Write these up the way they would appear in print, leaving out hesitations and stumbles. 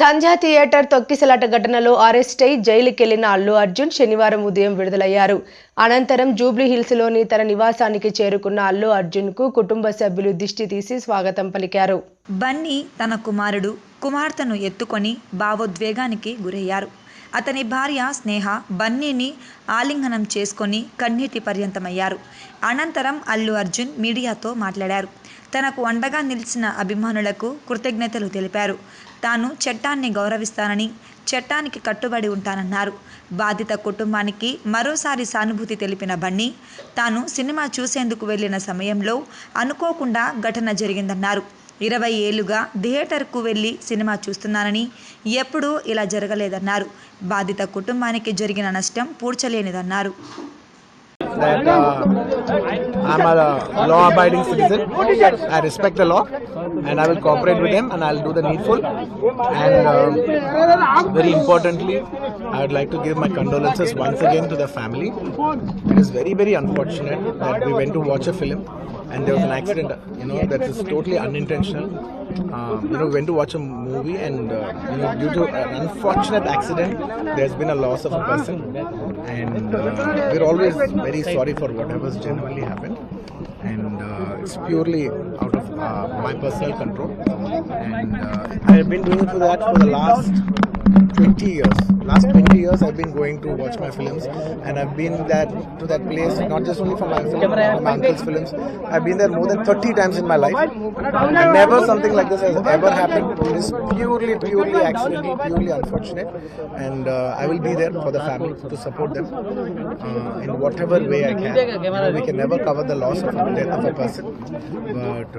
సంధ్య theatre తొక్కిసలాట ఘటనలో arrest అయి జైలుకెళ్లిన అల్లు అర్జున్ శనివారం ఉదయం విడుదలయ్యారు. అనంతరం జూబ్లీ హిల్స్ లోని తన నివాసానికి చేరుకున్న అల్లు అర్జున్ కు కుటుంబ సభ్యులు దిష్టి తీసి స్వాగతం పలికారు. బన్నీ తన కుమార్తెను ఎత్తుకొని భావోద్వేగానికి గురయ్యారు. అతని భార్య స్నేహ బన్నీని ఆలింగనం చేసుకొని కన్నీటి పర్యంతమయ్యారు. అనంతరం అల్లు అర్జున్ మీడియాతో మాట్లాడారు. తనకు అండగా నిలిచిన అభిమానులకు కృతజ్ఞతలు తెలిపారు. తాను చట్టాన్ని గౌరవిస్తానని, చట్టానికి కట్టుబడి ఉంటానన్నారు. బాధిత కుటుంబానికి మరోసారి సానుభూతి తెలిపిన బన్నీ తాను సినిమా చూసేందుకు వెళ్లిన సమయంలో అనుకోకుండా ఘటన జరిగిందన్నారు. 20 ఏళ్లుగా థియేటర్కు వెళ్లి సినిమా చూస్తున్నానని, ఎప్పుడూ ఇలా జరగలేదన్నారు. బాధిత కుటుంబానికి జరిగిన నష్టం పూడ్చలేనిదన్నారు. That I'm a law-abiding citizen. I respect the law, and I will cooperate with them, and I'll do the needful. And very importantly, I would like to give my condolences once again to the family. It is very, very unfortunate that we went to watch a film and there was an accident. That is totally unintentional. We went to watch a movie, and due to an unfortunate accident, there's been a loss of a person. And we're always very sorry for whatever's genuinely happened. And it's purely out of my personal control. And I've been doing it for the last 20 years. Last 20 years I've been going to watch my films, and I've been to that place not just only for my film, for my uncle's films. I've been there more than 30 times in my life, and never something like this has ever happened. It is purely accidental, purely unfortunate, and I will be there for the family to support them in whatever way I can. We can never cover the loss of the death of a person, but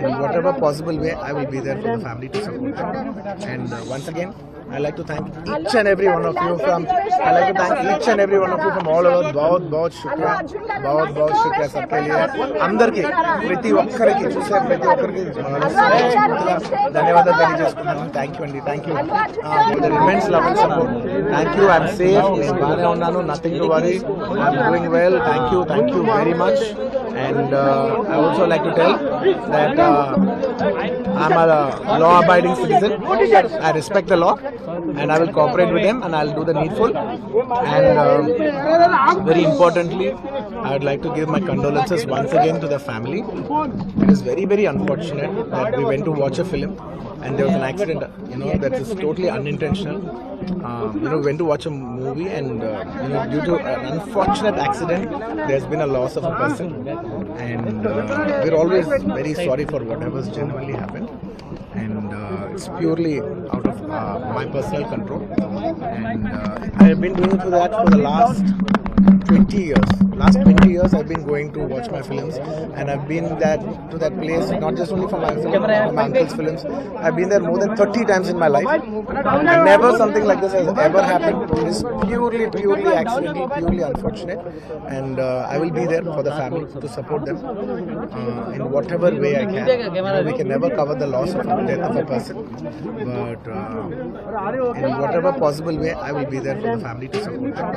in whatever possible way I will be there for the family to support them. And once again, I like to thank each and every one of you from all over. बहुत शुक्रिया सबके लिए. అందరికీ ప్రతి ఒక్కరికి చూసే ప్రతి ఒక్కరికి ధన్యవాదాలు తెలియజేసుకుంటున్నాను. థ్యాంక్ యూ అండి. Thank you for the immense love and support. Thank you. I'm safe. నేను బాగానే ఉన్నాను. Nothing to worry. I'm doing well. Thank you very much. And I also like to tell that I'm a law-abiding citizen. I respect the law, and I will cooperate with them, and I'll do the needful. And very importantly, I would like to give my condolences once again to the family. It is very, very unfortunate that we went to watch a film and there was an accident. That is totally unintentional. We went to watch a movie, and due to an unfortunate accident, there's been a loss of a person. And we're always very sorry for whatever's genuinely happened. And it's purely out of my personal control. And I've been doing it for the last 20 years. Last 20 years I've been going to watch my films, and I've been to that place not just only for my film, for my uncle's films. I've been there more than 30 times in my life, and never something like this has ever happened. It is purely accidental, purely unfortunate, and I will be there for the family to support them in whatever way I can. We can never cover the loss of the death of a person, but in whatever possible way I will be there for the family to support them.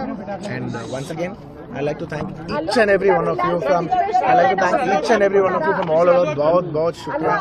And once again, I like to thank each and every one of you from all over. बहुत शुक्रिया.